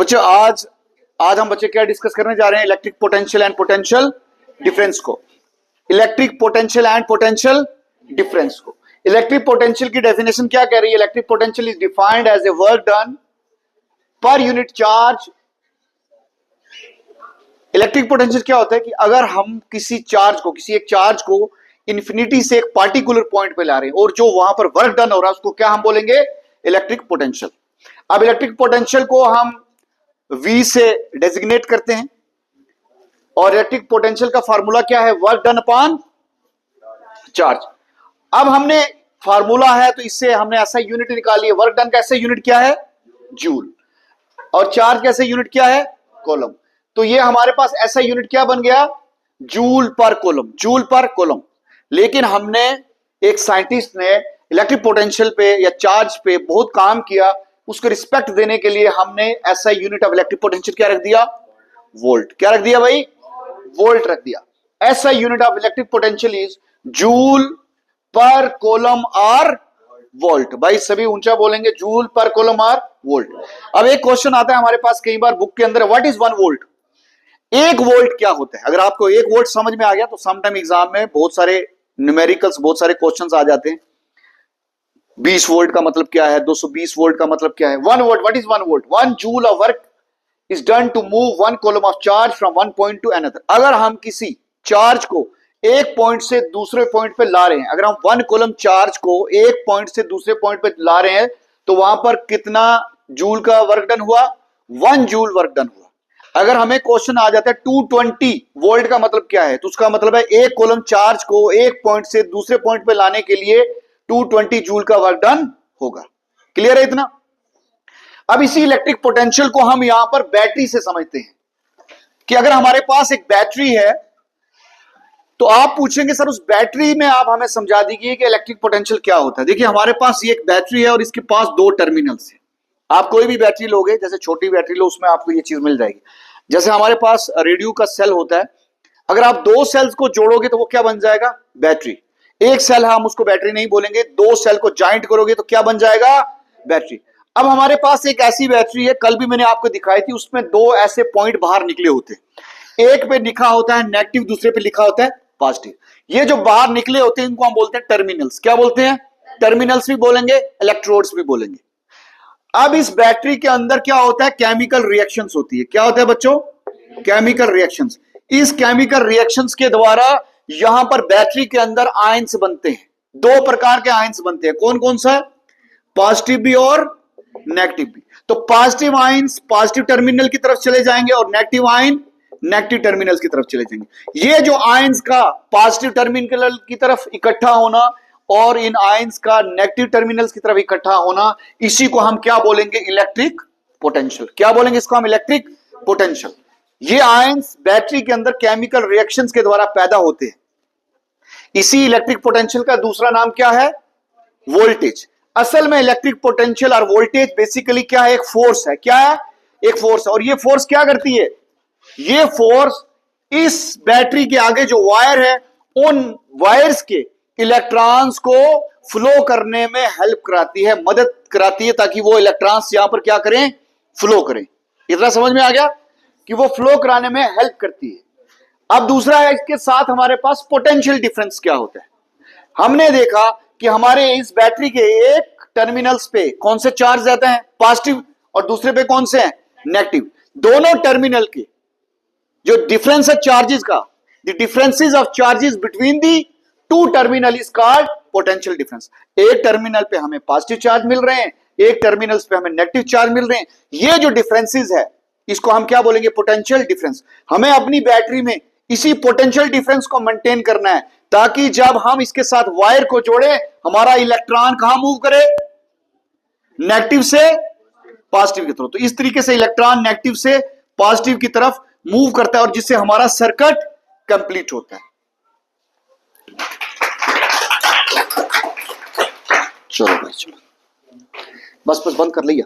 बच्चों आज हम बच्चे क्या डिस्कस करने जा रहे हैं? Electric potential and potential difference को। Electric potential and potential difference को। इलेक्ट्रिक पोटेंशियल की डेफिनेशन क्या कह रही है? Electric potential is defined as a work done per unit charge. Electric potential क्या होता है कि अगर हम किसी एक चार्ज को इंफिनिटी से एक पार्टिकुलर पॉइंट पे ला रहे हैं और जो वहां पर वर्क डन हो रहा है उसको क्या हम बोलेंगे? Electric potential. अब इलेक्ट्रिक पोटेंशियल को हम V से डेजिग्नेट करते हैं और इलेक्ट्रिक पोटेंशियल का फार्मूला क्या है? Work done upon charge. अब हमने फार्मूला है तो इससे हमने ऐसा यूनिट निकाली है। वर्क डन का ऐसा यूनिट क्या है? जूल। और चार्ज कैसे यूनिट क्या है? कूलम। तो ये हमारे पास ऐसा यूनिट क्या बन गया? जूल पर कूलम। जूल पर कूलम। लेकिन हमने एक साइंटिस्ट ने इलेक्ट्रिक पोटेंशियल पे या चार्ज पे बहुत काम किया, उसको रिस्पेक्ट देने के लिए हमने ऐसा यूनिट ऑफ इलेक्ट्रिक पोटेंशियल क्या रख दिया? वोल्ट। क्या रख दिया भाई? वोल्ट रख दिया। ऐसा unit of electric potential is joule पर कूलम और वोल्ट। भाई सभी ऊंचा बोलेंगे, जूल पर कूलम और वोल्ट। अब एक क्वेश्चन आता है हमारे पास कई बार बुक के अंदर, व्हाट इज 1 वोल्ट? 1 वोल्ट क्या होता है? अगर आपको 1 वोल्ट समझ में आ गया तो समटाइम एग्जाम में बहुत सारे न्यूमेरिकल्स, बहुत सारे क्वेश्चंस आ जाते हैं। 20 वोल्ट का मतलब क्या है? 220 वोल्ट का मतलब क्या है? 1 volt, what is 1 volt? 1 joule of work is done to move 1 coulomb of charge from 1 point to another. अगर हम किसी चार्ज को एक पॉइंट से दूसरे पॉइंट पे ला रहे हैं, अगर हम 1 कूलम चार्ज को एक पॉइंट से दूसरे पॉइंट पे ला रहे हैं तो वहां पर कितना जूल का वर्क डन हुआ? 1 जूल वर्क डन हुआ। अगर हमें क्वेश्चन आ जाता है 220 वोल्ट का मतलब क्या है, तो उसका मतलब है एक कूलम चार्ज को एक पॉइंट से दूसरे पॉइंट पे लाने के लिए 220 जूल का वर्क डन होगा। क्लियर है इतना? अब इसी इलेक्ट्रिक पोटेंशियल को हम यहां पर बैटरी से समझते हैं कि अगर हमारे पास एक बैटरी है तो आप पूछेंगे सर उस बैटरी में आप हमें समझा दीजिए कि इलेक्ट्रिक पोटेंशियल क्या होता है। देखिए हमारे पास ये एक बैटरी है और इसके पास 2 टर्मिनल्स है। आप कोई भी बैटरी लोगे, जैसे छोटी बैटरी लो, उसमें आपको ये चीज मिल जाएगी। जैसे हमारे पास रेडियो का सेल होता है, अगर आप 2 सेल्स को जोड़ोगे तो वो क्या बन जाएगा? बैटरी। एक सेल है, हम उसको बैटरी नहीं बोलेंगे। 2 सेल को जॉइंट करोगे तो क्या बन जाएगा? बैटरी। अब हमारे पास एक ऐसी बैटरी है, कल भी मैंने आपको दिखाई थी, उसमें 2 ऐसे पॉइंट बाहर निकले होते हैं। एक पे लिखा होता है नेगेटिव, दूसरे पे लिखा होता है पॉजिटिव। ये जो बाहर निकले होते हैं इनको हम बोलते हैं टर्मिनल्स। क्या बोलते हैं? टर्मिनल्स भी बोलेंगे, इलेक्ट्रोड्स भी बोलेंगे। अब इस बैटरी के अंदर क्या होता है? केमिकल रिएक्शंस होती है। क्या होता है बच्चों? Chemical reactions. इस केमिकल रिएक्शंस के द्वारा यहां पर बैटरी के अंदर आयंस बनते हैं। 2 प्रकार के आयंस बनते हैं। कौन कौन सा? पॉजिटिव भी और नेगेटिव भी। तो पॉजिटिव आयंस पॉजिटिव टर्मिनल की तरफ चले जाएंगे और नेगेटिव आयन नेगेटिव टर्मिनल की तरफ चले जाएंगे। ये जो आयंस का पॉजिटिव टर्मिनल की तरफ इकट्ठा होना और इन आयंस का नेगेटिव टर्मिनल्स की तरफ इकट्ठा होना, इसी को हम क्या बोलेंगे? Electric potential. क्या बोलेंगे इसको हम? Electric potential. ये आयंस बैटरी के अंदर केमिकल रिएक्शंस के द्वारा पैदा होते हैं। इसी इलेक्ट्रिक पोटेंशियल का दूसरा नाम क्या है? वोल्टेज। असल में इलेक्ट्रिक पोटेंशियल और वोल्टेज बेसिकली क्या है? एक फोर्स है। क्या है? एक फोर्स। और ये फोर्स क्या करती है? ये फोर्स इस बैटरी के आगे जो वायर है, उन वायर्स के इलेक्ट्रॉन्स को फ्लो करने में हेल्प कराती है, मदद कराती है, ताकि वो इलेक्ट्रॉन्स यहां पर क्या करें? फ्लो करें। इतना समझ में आ गया कि वो फ्लो कराने में हेल्प करती है। अब दूसरा है, इसके साथ हमारे पास पोटेंशियल डिफरेंस क्या होता है। हमने देखा कि हमारे इस बैटरी के एक टर्मिनल्स पे कौन से चार्ज रहते हैं? पॉजिटिव। और दूसरे पे कौन से हैं? नेगेटिव। दोनों टर्मिनल के जो डिफरेंस है चार्जेस का, the differences of charges between the 2 terminal is called potential difference. एक टर्मिनल पे हमें पॉजिटिव चार्ज मिल रहे हैं, एक टर्मिनल पे हमें नेगेटिव चार्ज मिल रहे हैं। ये जो डिफरेंसेस है इसको हम क्या बोलेंगे? Potential difference. हमें अपनी बैटरी में इसी पोटेंशियल डिफरेंस को मेंटेन करना है, ताकि जब हम इसके साथ वायर को जोड़े, हमारा इलेक्ट्रॉन कहां मूव करे? नेगेटिव से पॉजिटिव की तरफ। तो इस तरीके से इलेक्ट्रॉन नेगेटिव से पॉजिटिव की तरफ मूव करता है और जिससे हमारा सर्किट कंप्लीट होता है। चलो भाई चलो, बस बंद कर लिया।